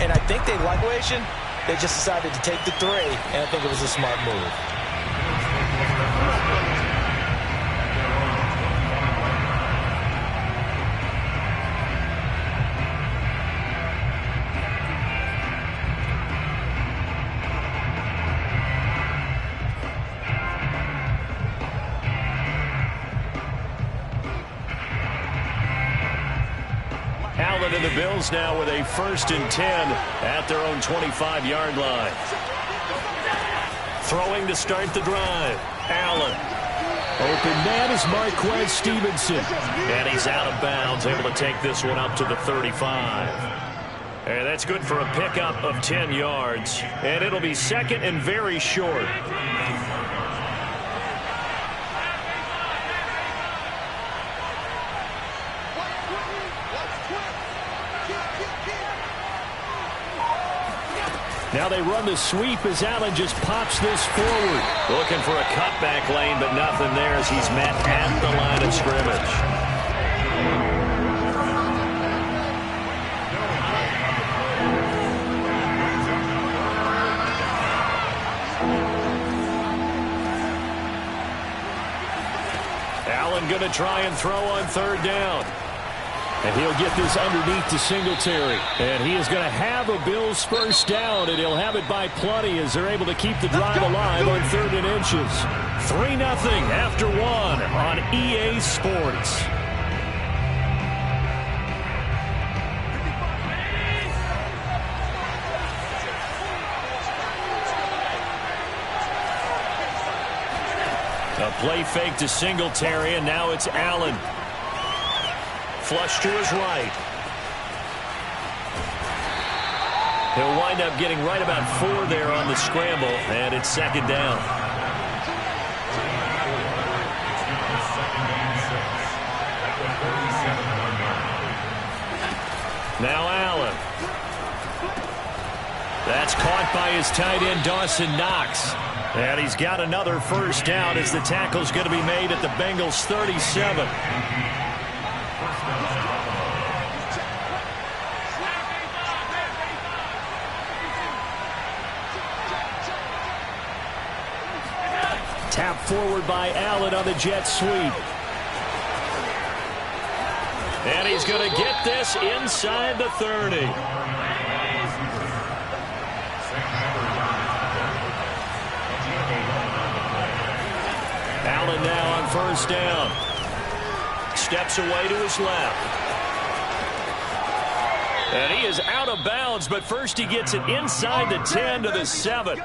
And I think they like situation. They just decided to take the three, and I think it was a smart move. Allen and the Bills now with a 1st and 10 at their own 25-yard line. Throwing to start the drive. Allen. Open man is Marquez Stevenson. And he's out of bounds, able to take this one up to the 35. And that's good for a pickup of 10 yards. And it'll be 2nd and very short. Now they run the sweep as Allen just pops this forward. Looking for a cutback lane, but nothing there as he's met at the line of scrimmage. Allen going to try and throw on 3rd down. And he'll get this underneath to Singletary. And he is going to have a Bills first down, and he'll have it by plenty as they're able to keep the drive alive on 3rd and inches. 3-0 after 1 on EA Sports. A play fake to Singletary, and now it's Allen. Flush to his right. He'll wind up getting right about 4 there on the scramble, and it's 2nd down. Now Allen. That's caught by his tight end, Dawson Knox. And he's got another first down as the tackle's going to be made at the Bengals' 37. Tap forward by Allen on the jet sweep. And he's going to get this inside the 30. Allen now on first down. Steps away to his left. And he is out of bounds, but first he gets it inside the 10 to the 7.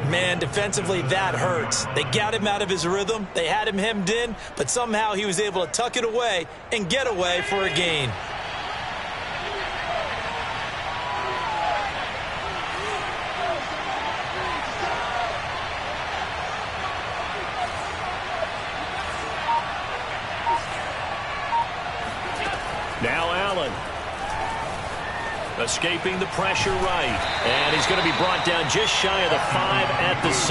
Man, defensively, that hurts. They got him out of his rhythm. They had him hemmed in, but somehow he was able to tuck it away and get away for a gain. Now Allen. Escaping the pressure right. And he's going to be brought down just shy of the 5 at the 6.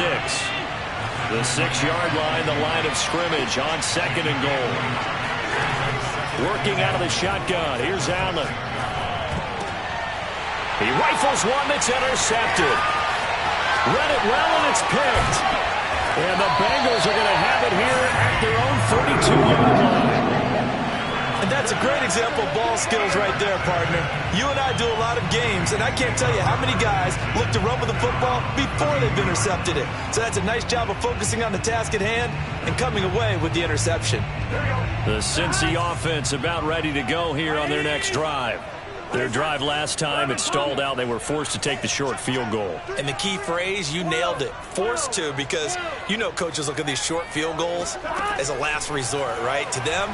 The 6-yard line, the line of scrimmage on 2nd and goal. Working out of the shotgun. Here's Allen. He rifles one that's intercepted. Read it well, and it's picked. And the Bengals are going to have it here at their own 42-yard line. And that's a great example of ball skills right there, partner. You and I do a lot of games, and I can't tell you how many guys look to run with the football before they've intercepted it. So that's a nice job of focusing on the task at hand and coming away with the interception. The Cincy offense about ready to go here on their next drive. Their drive last time, it stalled out. They were forced to take the short field goal. And the key phrase, you nailed it, forced to, because you know coaches look at these short field goals as a last resort, right? To them,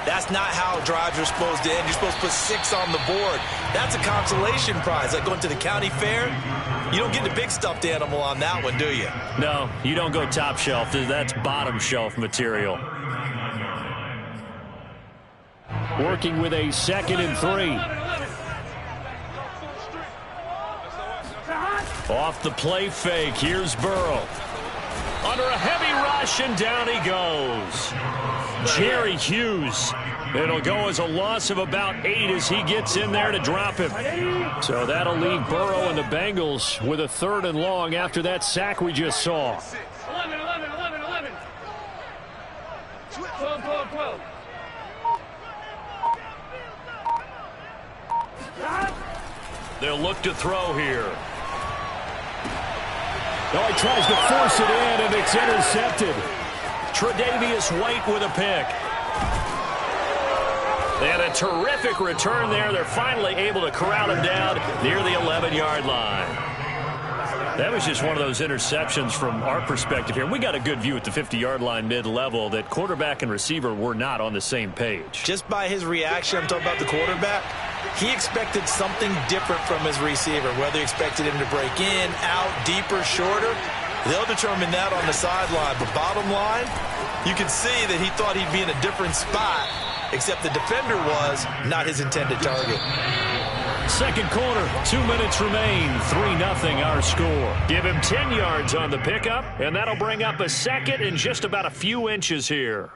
that's not how drives are supposed to end. You're supposed to put 6 on the board. That's a consolation prize, like going to the county fair. You don't get the big stuffed animal on that one, do you? No, you don't go top shelf. That's bottom shelf material. Working with a 2nd and 3. Off the play fake, here's Burrow. Under a heavy rush, and down he goes. Jerry Hughes It'll go as a loss of about 8 as he gets in there to drop him. So that'll leave Burrow and the Bengals with a 3rd and long after that sack we just saw. 12. They'll look to throw here. Oh, he tries to force it in, and it's intercepted. Tre'Davious White with a pick. And a terrific return there. They're finally able to corral him down near the 11-yard line. That was just one of those interceptions from our perspective here. We got a good view at the 50-yard line mid-level that quarterback and receiver were not on the same page. Just by his reaction, I'm talking about the quarterback, he expected something different from his receiver, whether he expected him to break in, out, deeper, shorter. They'll determine that on the sideline. But bottom line, you can see that he thought he'd be in a different spot, except the defender was not his intended target. Second quarter, 2 minutes remain, 3-0 our score. Give him 10 yards on the pickup, and that'll bring up a second in just about a few inches here.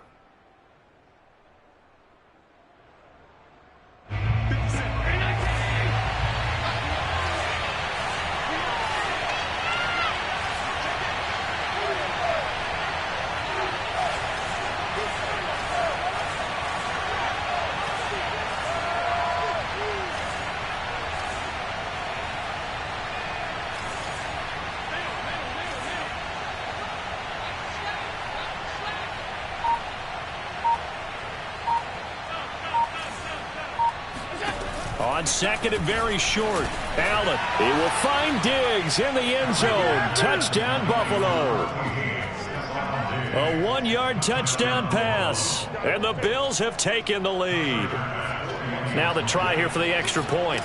On second and very short, Allen. He will find Diggs in the end zone. Touchdown, Buffalo. A 1-yard touchdown pass, and the Bills have taken the lead. Now the try here for the extra point.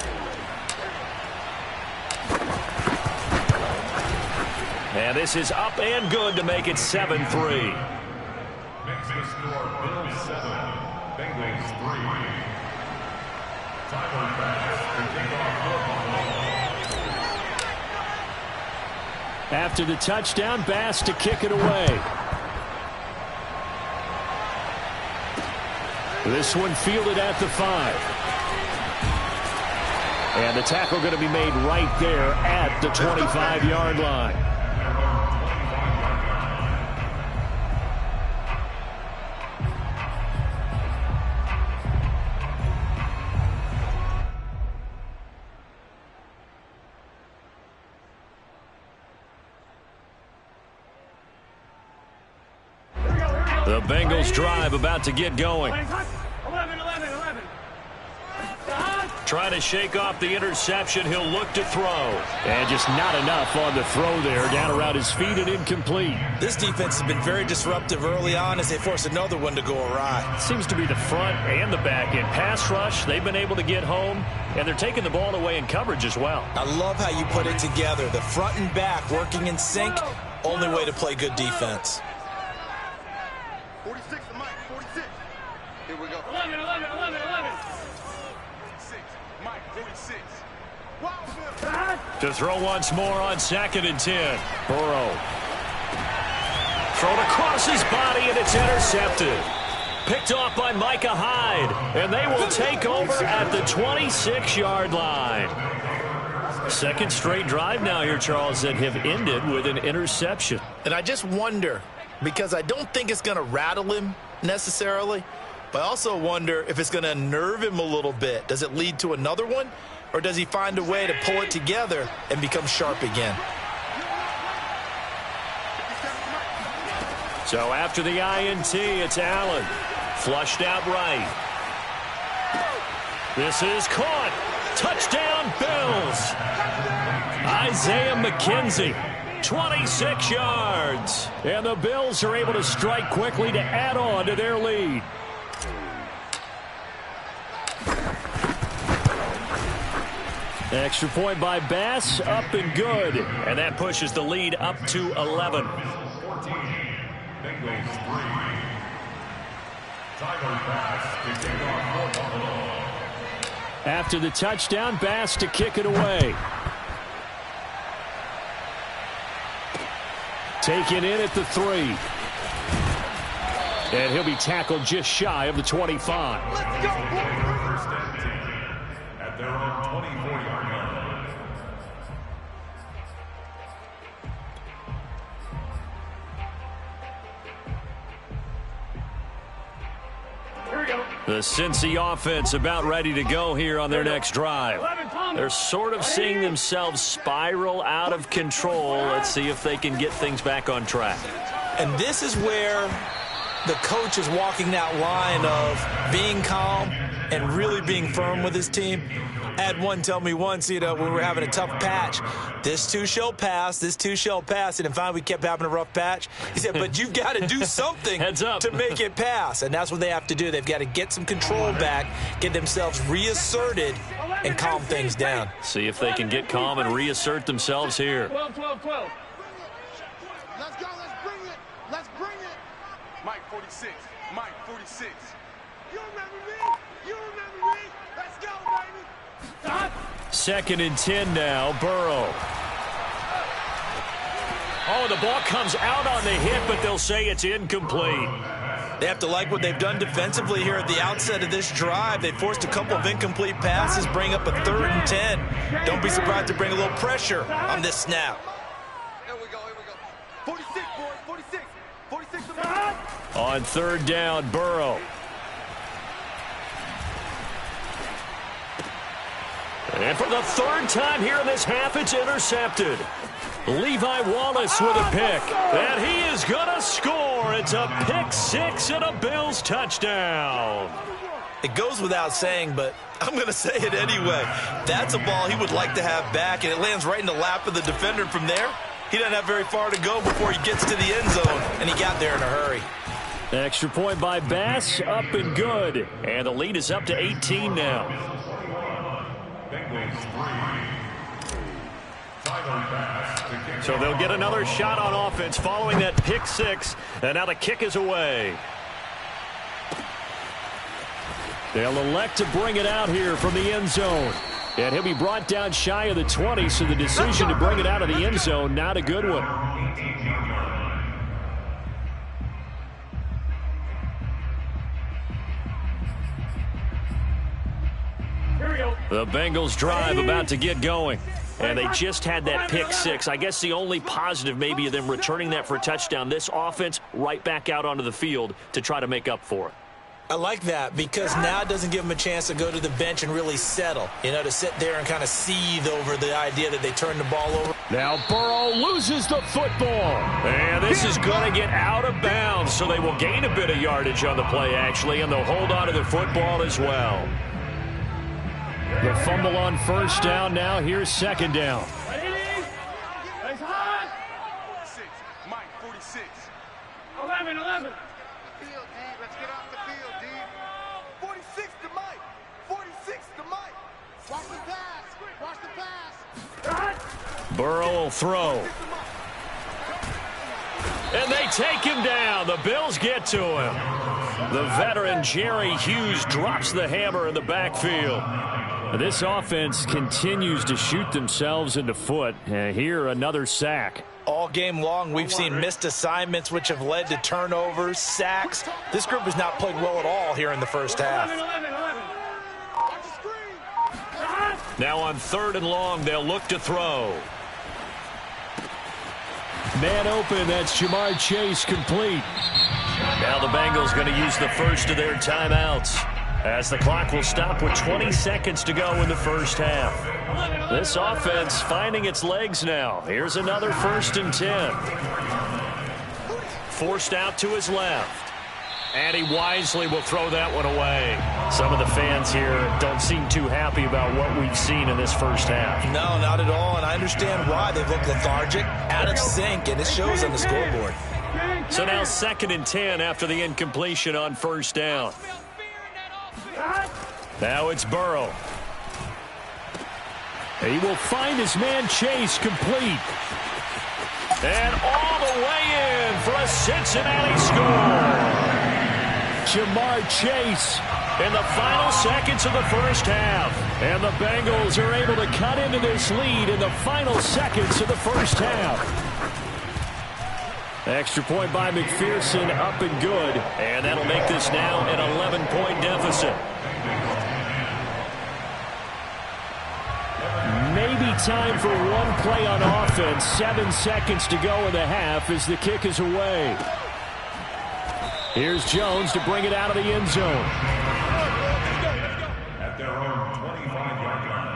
And this is up and good to make it 7-3. Next to score, Bills 7, Bengals 3. After the touchdown, Bass to kick it away. This one fielded at the 5. And the tackle going to be made right there at the 25-yard line. The Bengals drive about to get going. 11. Trying to shake off the interception. He'll look to throw. And just not enough on the throw there. Down around his feet and incomplete. This defense has been very disruptive early on as they force another one to go awry. Seems to be the front and the back end. Pass rush, they've been able to get home, and they're taking the ball away in coverage as well. I love how you put it together. The front and back working in sync. Only way to play good defense. 46 to Mike, 46. Here we go. 11. 6, Mike, 46. To throw once more on 2nd and 10. Burrow. Thrown across his body, and it's intercepted. Picked off by Micah Hyde, and they will take over at the 26-yard line. Second straight drive now here, Charles, that have ended with an interception. And I just wonder, because I don't think it's going to rattle him necessarily, but I also wonder if it's going to unnerve him a little bit. Does it lead to another one, or does he find a way to pull it together and become sharp again? So after the INT, it's Allen. Flushed out right. This is caught. Touchdown, Bills. Isaiah McKenzie, 26 yards. And the Bills are able to strike quickly to add on to their lead. Extra point by Bass, up and good. And that pushes the lead up to 11. 14, Bengals 3. Tyler Bass to kick off for Buffalo. After the touchdown, Bass to kick it away. Taken in at the 3. And he'll be tackled just shy of the 25. Let's go, boys. First and 10 at their own 24-yard line. The Cincy offense about ready to go here on their next drive. They're sort of seeing themselves spiral out of control. Let's see if they can get things back on track. And this is where the coach is walking that line of being calm and really being firm with his team. I had one tell me once, when we were having a tough patch, this too shall pass, this too shall pass. And finally we kept having a rough patch. He said, but you've got to do something Heads up. to make it pass. And that's what they have to do. They've got to get some control back, get themselves reasserted, and calm things down. See if they can get calm and reassert themselves here. 12, 12, 12. Let's go. Let's bring it. Let's bring it. Mike 46. Mike 46. You remember me? You remember me? Let's go, baby. 2nd and 10 now, Burrow. Oh, the ball comes out on the hit, but they'll say it's incomplete. They have to like what they've done defensively here at the outset of this drive. They forced a couple of incomplete passes, bring up a 3rd and 10. Don't be surprised to bring a little pressure on this snap. Here we go. Here we go. 46, boys. 46. 46 to On 3rd down, Burrow. And for the 3rd time here in this half, it's intercepted. Levi Wallace with a pick. And he is going to score. It's a pick 6 and a Bills touchdown. It goes without saying, but I'm going to say it anyway. That's a ball he would like to have back, and it lands right in the lap of the defender. From there, he doesn't have very far to go before he gets to the end zone, and he got there in a hurry. Extra point by Bass, up and good. And the lead is up to 18 now. So they'll get another shot on offense following that pick 6, and now the kick is away. They'll elect to bring it out here from the end zone. And he'll be brought down shy of the 20, so the decision to bring it out of the end zone, not a good one. The Bengals drive about to get going. And they just had that pick 6. I guess the only positive maybe of them returning that for a touchdown. This offense right back out onto the field to try to make up for it. I like that because now it doesn't give them a chance to go to the bench and really settle, to sit there and kind of seethe over the idea that they turned the ball over. Now Burrow loses the football. And this is going to get out of bounds, so they will gain a bit of yardage on the play, actually, and they'll hold on to the football as well. The fumble on 1st down. Now here's 2nd down. 46. Mike 46. 11. Field, D. Let's get off the field, D. 46 to Mike. 46 to Mike. Watch the pass. Watch the pass. Burrow will throw. And they take him down. The Bills get to him. The veteran Jerry Hughes drops the hammer in the backfield. This offense continues to shoot themselves in the foot. Here, another sack. All game long, we've seen missed assignments, which have led to turnovers, sacks. This group has not played well at all here in the first half. Now on 3rd and long, they'll look to throw. Man open, that's Jamar Chase complete. Now the Bengals going to use the first of their timeouts, as the clock will stop with 20 seconds to go in the first half. This offense finding its legs now. Here's another 1st and 10. Forced out to his left. And he wisely will throw that one away. Some of the fans here don't seem too happy about what we've seen in this first half. No, not at all, and I understand why. They've looked lethargic, out of sync, and it shows on the scoreboard. So now 2nd and 10 after the incompletion on 1st down. Now it's Burrow. He will find his man Chase complete. And all the way in for a Cincinnati score. Jamar Chase in the final seconds of the first half. And the Bengals are able to cut into this lead in the final seconds of the first half. Extra point by McPherson, up and good. And that'll make this now an 11-point deficit. Maybe time for one play on offense. 7 seconds to go in the half as the kick is away. Here's Jones to bring it out of the end zone. At their own 25-yard line.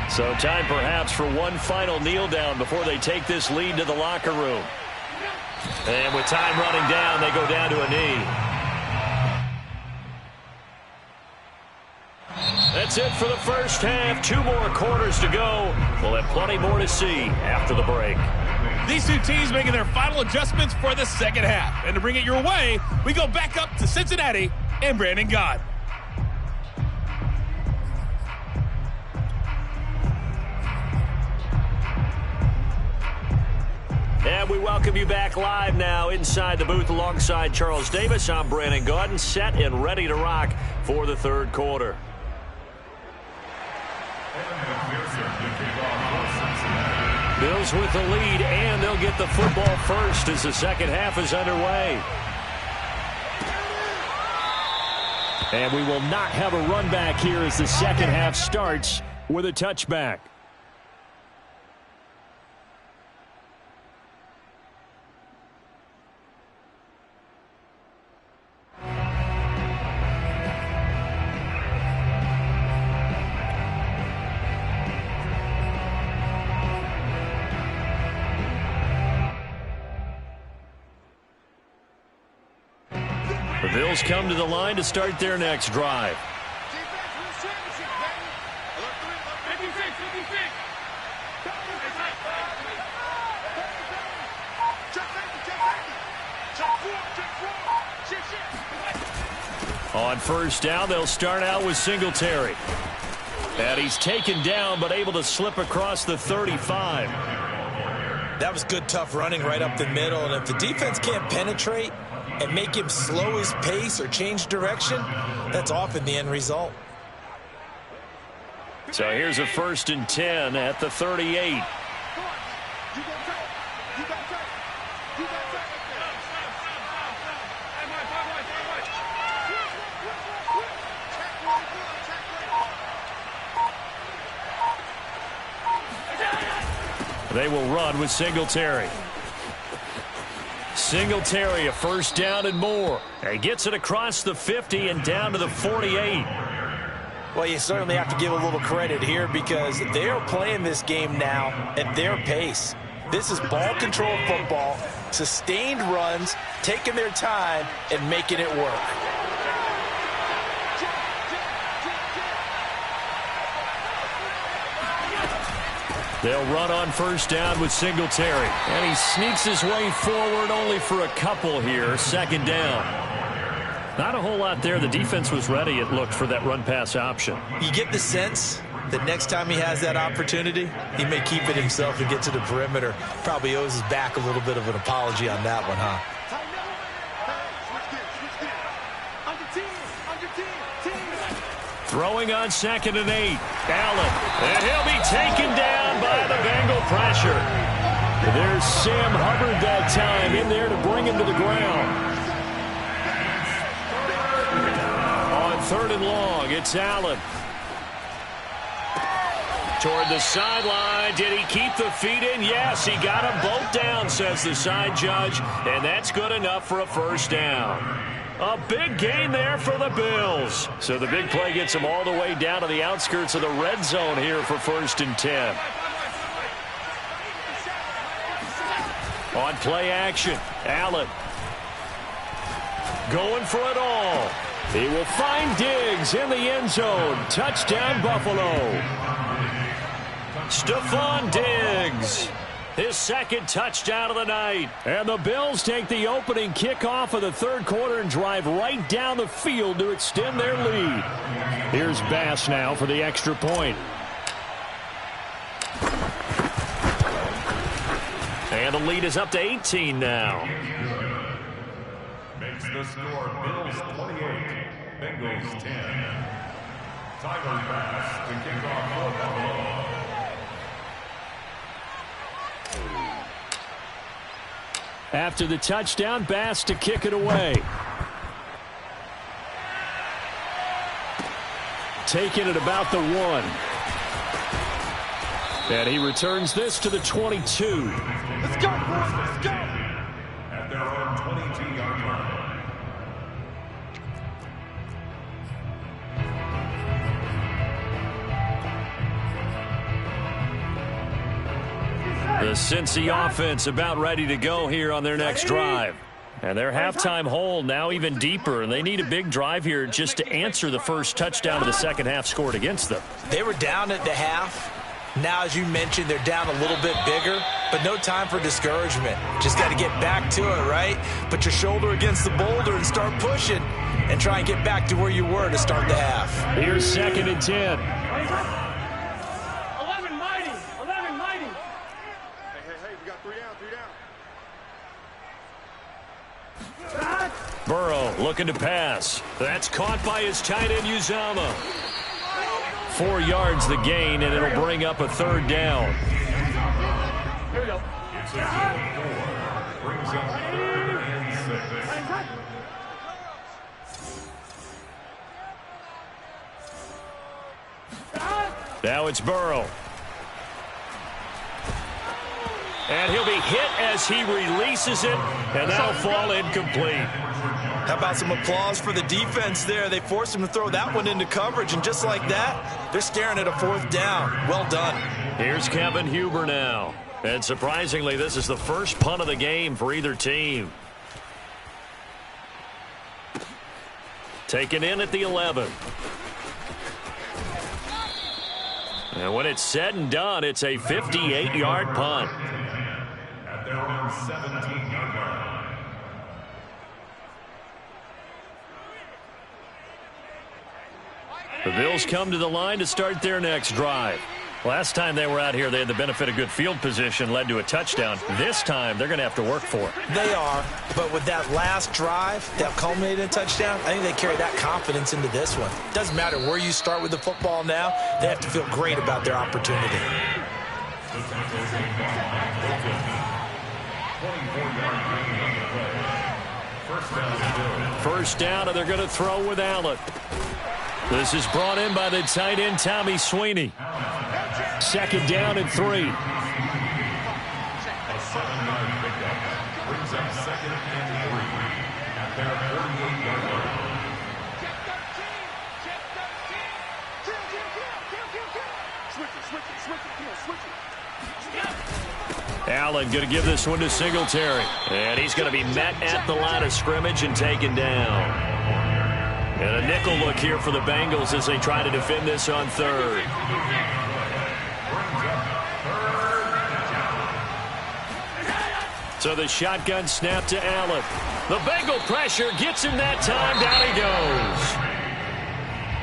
So time perhaps for one final kneel down before they take this lead to the locker room. And with time running down, they go down to a knee. That's it for the first half. 2 more quarters to go. We'll have plenty more to see after the break. These two teams making their final adjustments for the second half. And to bring it your way, we go back up to Cincinnati and Brandon Gaudin. And we welcome you back live now inside the booth alongside Charles Davis. I'm Brandon Gaudin, set and ready to rock for the third quarter. Bills with the lead, and they'll get the football first as the second half is underway. And we will not have a run back here as the second half starts with a touchback. The Bills come to the line to start their next drive. On first down, they'll start out with Singletary. And he's taken down, but able to slip across the 35. That was good, tough running right up the middle. And if the defense can't penetrate and make him slow his pace or change direction, that's often the end result. So here's a 1st and 10 at the 38. They will run with Singletary. Singletary, a first down and more. He gets it across the 50 and down to the 48. Well, you certainly have to give a little credit here because they are playing this game now at their pace. This is ball control football, sustained runs, taking their time and making it work. They'll run on first down with Singletary. And he sneaks his way forward only for a couple here. 2nd down. Not a whole lot there. The defense was ready, it looked, for that run-pass option. You get the sense that next time he has that opportunity, he may keep it himself and get to the perimeter. Probably owes his back a little bit of an apology on that one, huh? Throwing on 2nd and 8. Allen. And he'll be taken down by the Bengal pressure. There's Sam Hubbard that time in there to bring him to the ground. On 3rd and long, it's Allen. Toward the sideline. Did he keep the feet in? Yes, he got them both down, says the side judge. And that's good enough for a first down. A big gain there for the Bills. So the big play gets them all the way down to the outskirts of the red zone here for 1st and 10. On play action, Allen. Going for it all. He will find Diggs in the end zone. Touchdown, Buffalo. Stephon Diggs. His 2nd touchdown of the night. And the Bills take the opening kickoff of the third quarter and drive right down the field to extend their lead. Here's Bass now for the extra point. And the lead is up to 18 now. makes the score Bills 28, Bengals 10. Tyler Bass to kick off for Buffalo. After the touchdown, Bass to kick it away. Taken at about the 1. And he returns this to the 22. Let's go, boys. Let's go. At their own 22-yard line. The Cincy offense about ready to go here on their next drive. And their halftime hole now even deeper, and they need a big drive here just to answer the first touchdown of the second half scored against them. They were down at the half. Now, as you mentioned, they're down a little bit bigger, but no time for discouragement. Just got to get back to it, right? Put your shoulder against the boulder and start pushing and try and get back to where you were to start the half. Here's 2nd and 10. 11 mighty. 11 mighty. Hey, we got 3 down. Burrow looking to pass. That's caught by his tight end, Uzomah. 4 yards the gain, and it'll bring up a 3rd down. Here we go. It's a 4. Brings up 3rd and 6. Now it's Burrow. And he'll be hit as he releases it, and that'll fall incomplete. How about some applause for the defense there? They forced him to throw that one into coverage, and just like that, they're staring at a 4th down. Well done. Here's Kevin Huber now. And surprisingly, this is the first punt of the game for either team. Taken in at the 11. And when it's said and done, it's a 58-yard punt. At their own 17-yard line. The Bills come to the line to start their next drive. Last time they were out here, they had the benefit of good field position, led to a touchdown. This time, they're going to have to work for it. They are, but with that last drive that culminated in a touchdown, I think they carry that confidence into this one. Doesn't matter where you start with the football now, they have to feel great about their opportunity. First down, and they're going to throw with Allen. This is brought in by the tight end, Tommy Sweeney. 2nd down and 3. A 7-yard pickup brings up 2nd and 3 at their 48-yard line. Allen going to give this one to Singletary. And he's going to be met at the line of scrimmage and taken down. And a nickel look here for the Bengals as they try to defend this on 3rd. So the shotgun snap to Allen. The Bengal pressure gets him that time. Down he goes.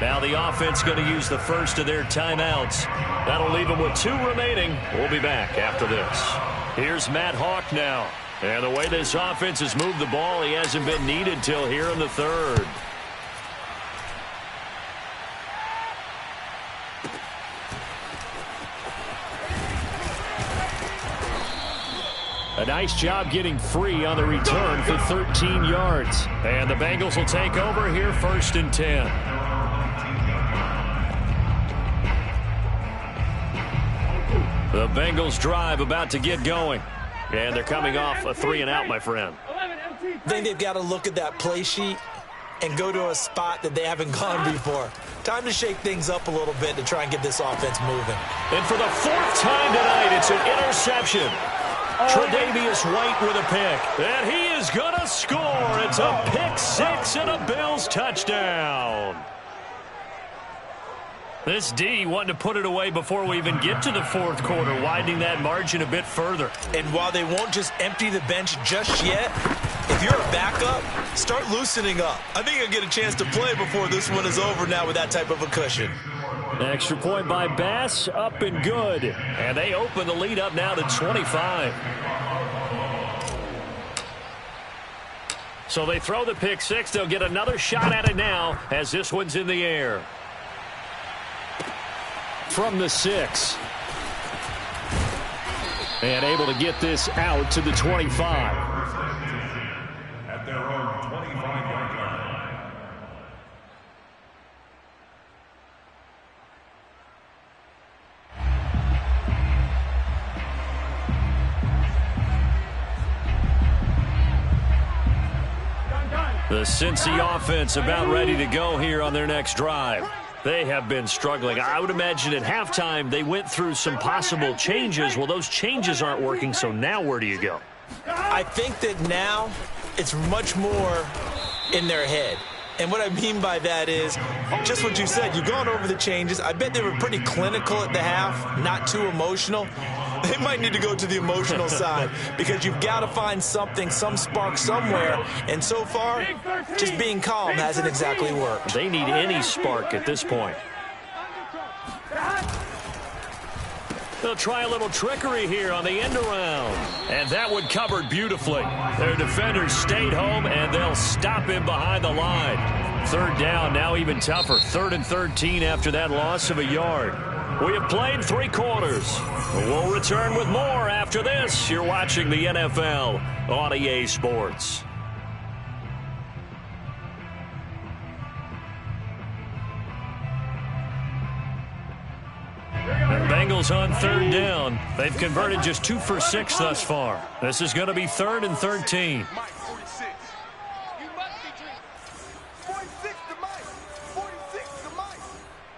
Now the offense going to use the first of their timeouts. That'll leave them with 2 remaining. We'll be back after this. Here's Matt Hawk now. And the way this offense has moved the ball, he hasn't been needed till here in the 3rd. A nice job getting free on the return for 13 yards. And the Bengals will take over here 1st and 10. The Bengals drive about to get going. And they're coming off a 3 and out, my friend. I think they've got to look at that play sheet and go to a spot that they haven't gone before. Time to shake things up a little bit to try and get this offense moving. And for the 4th time tonight, it's an interception. Tre'Davious White with a pick. And he is going to score. It's a pick 6 and a Bills touchdown. This D wanting to put it away before we even get to the 4th quarter, widening that margin a bit further. And while they won't just empty the bench just yet, if you're a backup, start loosening up. I think you'll get a chance to play before this one is over now with that type of a cushion. Extra point by Bass, up and good. And they open the lead up now to 25. So they throw the pick six. They'll get another shot at it now as this one's in the air. From the 6. And able to get this out to the 25. At their own 25-yard line. The Cincy offense about ready to go here on their next drive. They have been struggling. I would imagine at halftime they went through some possible changes. Well, those changes aren't working, so now where do you go? I think that now it's much more in their head. And what I mean by that is just what you said. You've gone over the changes. I bet they were pretty clinical at the half, not too emotional. They might need to go to the emotional side because you've got to find something, some spark somewhere. And so far, just being calm hasn't exactly worked. They need any spark at this point. They'll try a little trickery here on the end around. And that one covered beautifully. Their defenders stayed home, and they'll stop him behind the line. Third down, now even tougher. 3rd and 13 after that loss of a yard. We have played 3 quarters. We'll return with more after this. You're watching the NFL on EA Sports. The Bengals on 3rd down. They've converted just 2 for 6 thus far. This is going to be 3rd and 13. Mike 46. You must be drinking. 46 to Mike. 46 to Mike.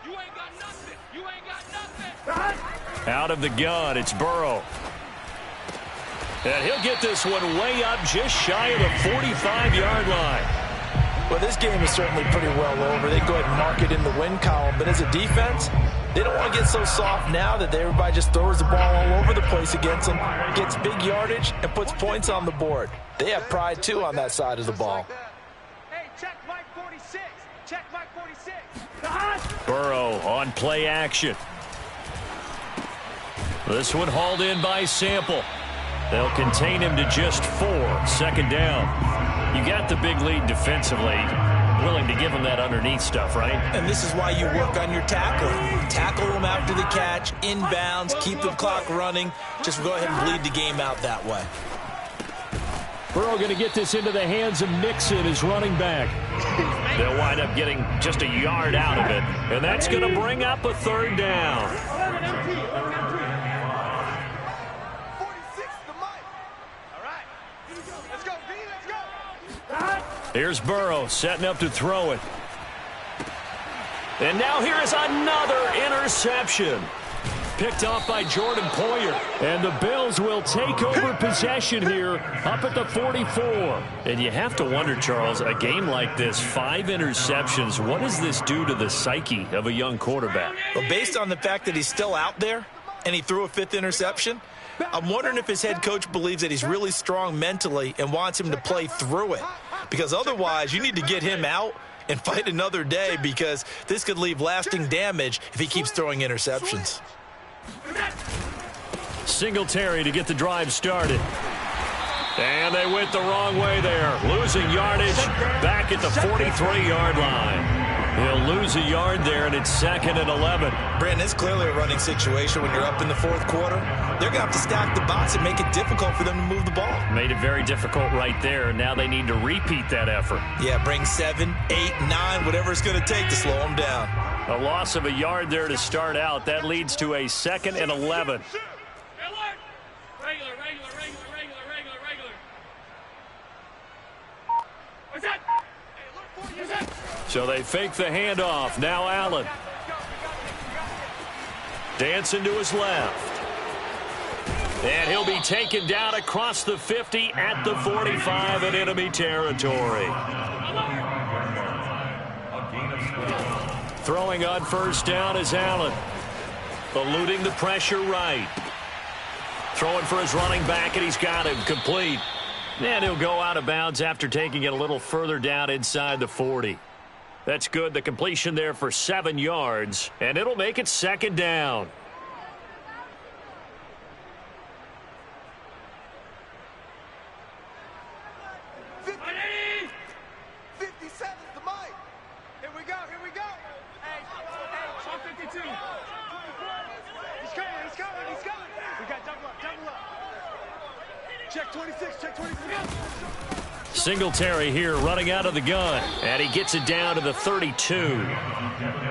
You ain't got nothing. You ain't got nothing. Out of the gun, it's Burrow. And he'll get this one way up just shy of the 45-yard line. Well, this game is certainly pretty well over. They go ahead and mark it in the win column. But as a defense, they don't want to get so soft now that everybody just throws the ball all over the place against them, gets big yardage, and puts points on the board. They have pride, too, on that side of the ball. Hey, check Mike 46. Check Mike 46. Burrow on play action. This one hauled in by Sample. They'll contain him to just 4. 2nd down. You got the big lead defensively. Willing to give him that underneath stuff, right? And this is why you work on your tackling. Tackle them after the catch, inbounds, keep the clock running. Just go ahead and bleed the game out that way. Burrow going to get this into the hands of Mixon, his running back. They'll wind up getting just a yard out of it. And that's going to bring up a 3rd down. 46 to Mike. All right. Let's go, B. Let's go. Here's Burrow setting up to throw it. And now here is another interception. Picked off by Jordan Poyer. And the Bills will take over possession here up at the 44. And you have to wonder, Charles, a game like this, 5 interceptions, what does this do to the psyche of a young quarterback? Well, based on the fact that he's still out there and he threw a 5th interception, I'm wondering if his head coach believes that he's really strong mentally and wants him to play through it. Because otherwise, you need to get him out and fight another day because this could leave lasting damage if he keeps throwing interceptions. Singletary to get the drive started. And they went the wrong way there. Losing yardage back at the 43-yard line. He'll lose a yard there, and it's 2nd and 11. Brandon, it's clearly a running situation when you're up in the 4th quarter. They're going to have to stack the box and make it difficult for them to move the ball. Made it very difficult right there. Now they need to repeat that effort. Yeah, bring 7, 8, 9, whatever it's going to take to slow them down. A loss of a yard there to start out. That leads to a 2nd and 11. Regular. What's that? So they fake the handoff. Now Allen. Dancing to his left. And he'll be taken down across the 50 at the 45 in enemy territory. Throwing on 1st down is Allen. Eluding the pressure right. Throwing for his running back, and he's got him complete. And he'll go out of bounds after taking it a little further down inside the 40. That's good. The completion there for 7 yards, and it'll make it 2nd down. We got double up. Check 26, check 26. Singletary here running out of the gun, and he gets it down to the 32.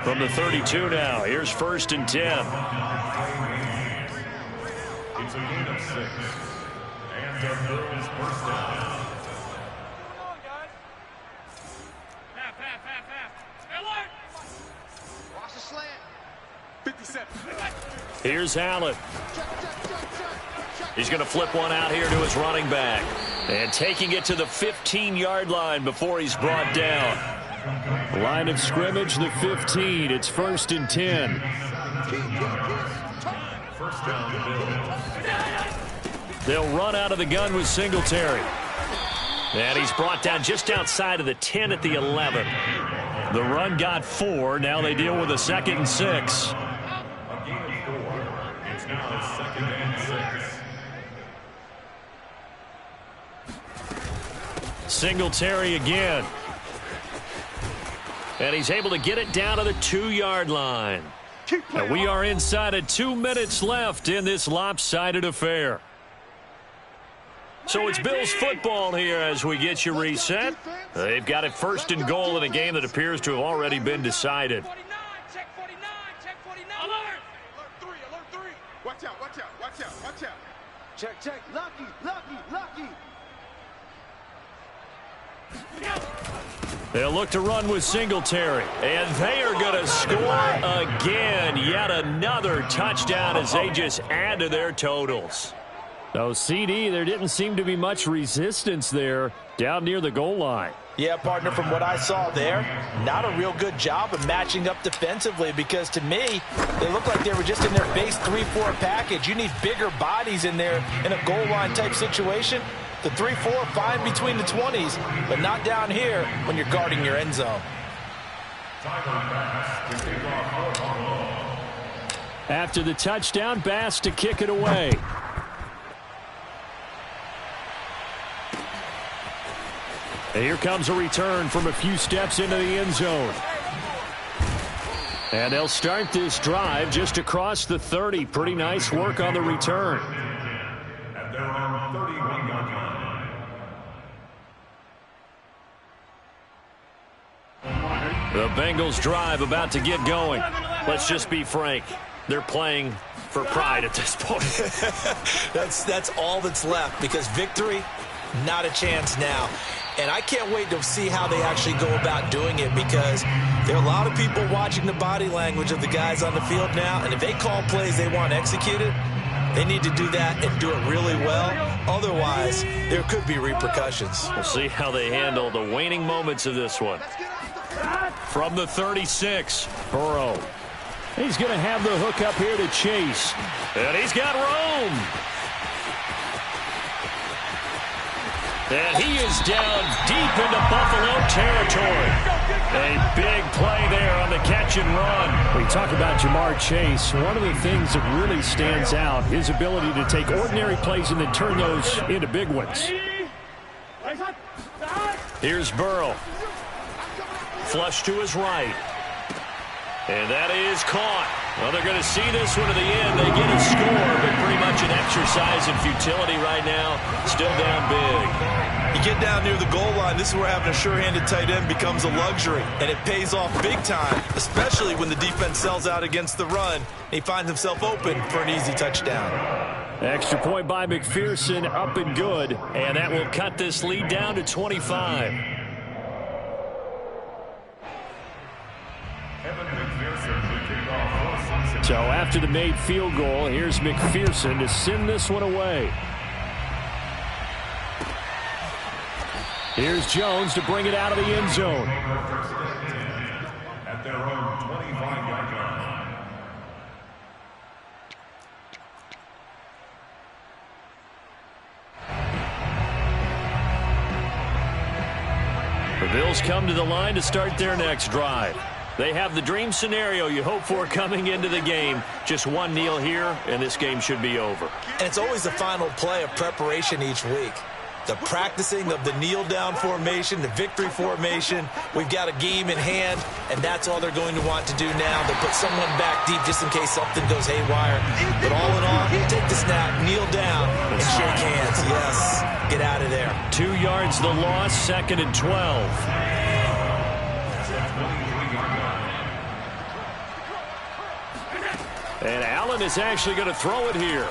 From the 32 now, here's 1st and 10. It's a gain of 6. And the Bills first down. Watch the slant. 57. Here's Allen. He's going to flip one out here to his running back. And taking it to the 15-yard line before he's brought down. Line of scrimmage, the 15. It's 1st and 10. First down, Bills. They'll run out of the gun with Singletary. And he's brought down just outside of the 10 at the 11. The run got 4. Now they deal with a 2nd and 6. A gain of 4. It's now 2nd and 6. Singletary again. And he's able to get it down to the 2-yard line. And we are inside of 2 minutes left in this lopsided affair. So it's Bills football here as we get you reset. They've got it 1st and goal in a game that appears to have already been decided. Check 49. Alert 3. Watch out. Check. Lucky. They'll look to run with Singletary. And they are going to score again. Yet another touchdown as they just add to their totals. So, CD, there didn't seem to be much resistance there down near the goal line. Yeah, partner, from what I saw there, not a real good job of matching up defensively because to me, they look like they were just in their base 3-4 package. You need bigger bodies in there in a goal line type situation. The 3-4, fine between the 20s, but not down here when you're guarding your end zone. After the touchdown, Bass to kick it away. And here comes a return from a few steps into the end zone. And they'll start this drive just across the 30. Pretty nice work on the return. At their own 31-yard line. The Bengals drive about to get going. Let's just be frank. They're playing for pride at this point. That's all that's left because victory, not a chance now. And I can't wait to see how they actually go about doing it because there are a lot of people watching the body language of the guys on the field now. And if they call plays they want executed, they need to do that and do it really well. Otherwise, there could be repercussions. We'll see how they handle the waning moments of this one. From the 36, Burrow. He's going to have the hook up here to Chase. And he's got Rome. And he is down deep into Buffalo territory. A big play there on the catch and run. We talk about Jamar Chase. One of the things that really stands out, his ability to take ordinary plays and then turn those into big ones. Here's Burrow. Flush to his right. And that is caught. Well, they're going to see this one to the end. They get a score, but pretty much an exercise in futility right now. Still down big. You get down near the goal line, this is where having a sure-handed tight end becomes a luxury. And it pays off big time, especially when the defense sells out against the run. He finds himself open for an easy touchdown. Extra point by McPherson, up and good. And that will cut this lead down to 25. So after the made field goal, here's McPherson to send this one away. Here's Jones to bring it out of the end zone. At their own 25-yard line. The Bills come to the line to start their next drive. They have the dream scenario you hope for coming into the game. Just one kneel here, and this game should be over. And it's always the final play of preparation each week. the practicing of the kneel-down formation, the victory formation. We've got a game in hand, and that's all they're going to want to do now. They'll put someone back deep just in case something goes haywire. But all in all, take the snap, kneel down, and shake hands. Yes, get out of there. 2 yards the loss, 2nd and 12. And Allen is actually going to throw it here.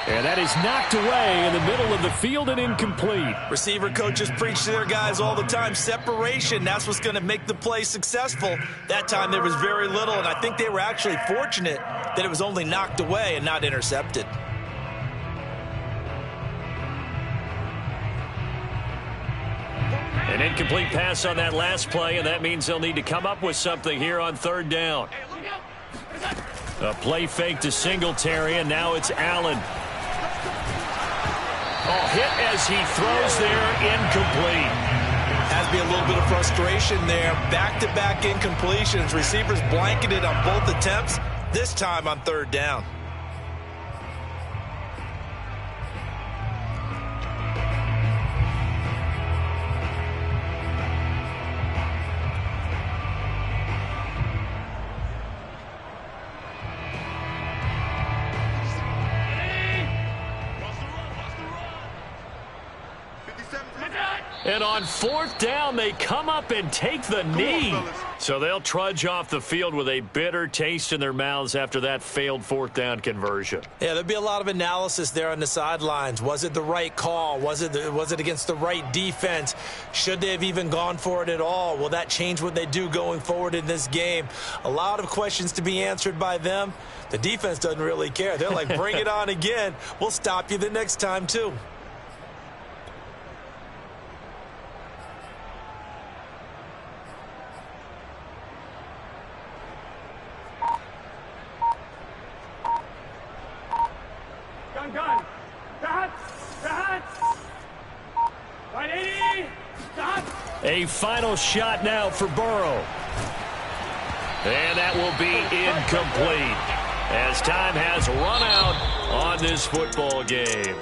And that is knocked away in the middle of the field and incomplete. Receiver coaches preach to their guys all the time. Separation, that's what's going to make the play successful. That time there was very little, and I think they were actually fortunate that it was only knocked away and not intercepted. An incomplete pass on that last play, and that means they'll need to come up with something here on 3rd down. A play fake to Singletary, and now it's Allen. Oh, hit as he throws there, incomplete. Has to be a little bit of frustration there. Back-to-back incompletions. Receivers blanketed on both attempts, this time on 3rd down. And on 4th down, they come up and take the knee. So they'll trudge off the field with a bitter taste in their mouths after that failed 4th down conversion. Yeah, there'll be a lot of analysis there on the sidelines. Was it the right call? Was it against the right defense? Should they have even gone for it at all? Will that change what they do going forward in this game? A lot of questions to be answered by them. The defense doesn't really care. They're like, bring it on again. We'll stop you the next time, too. A final shot now for Burrow. And that will be incomplete as time has run out on this football game.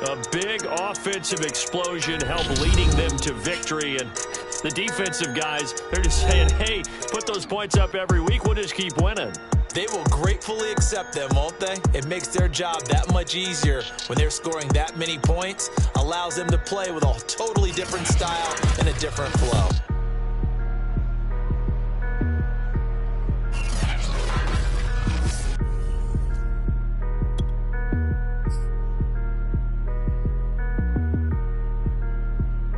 A big offensive explosion helped leading them to victory, and the defensive guys, they're just saying, hey, put those points up every week, we'll just keep winning. They will gratefully accept them, won't they? It makes their job that much easier when they're scoring that many points. Allows them to play with a totally different style and a different flow.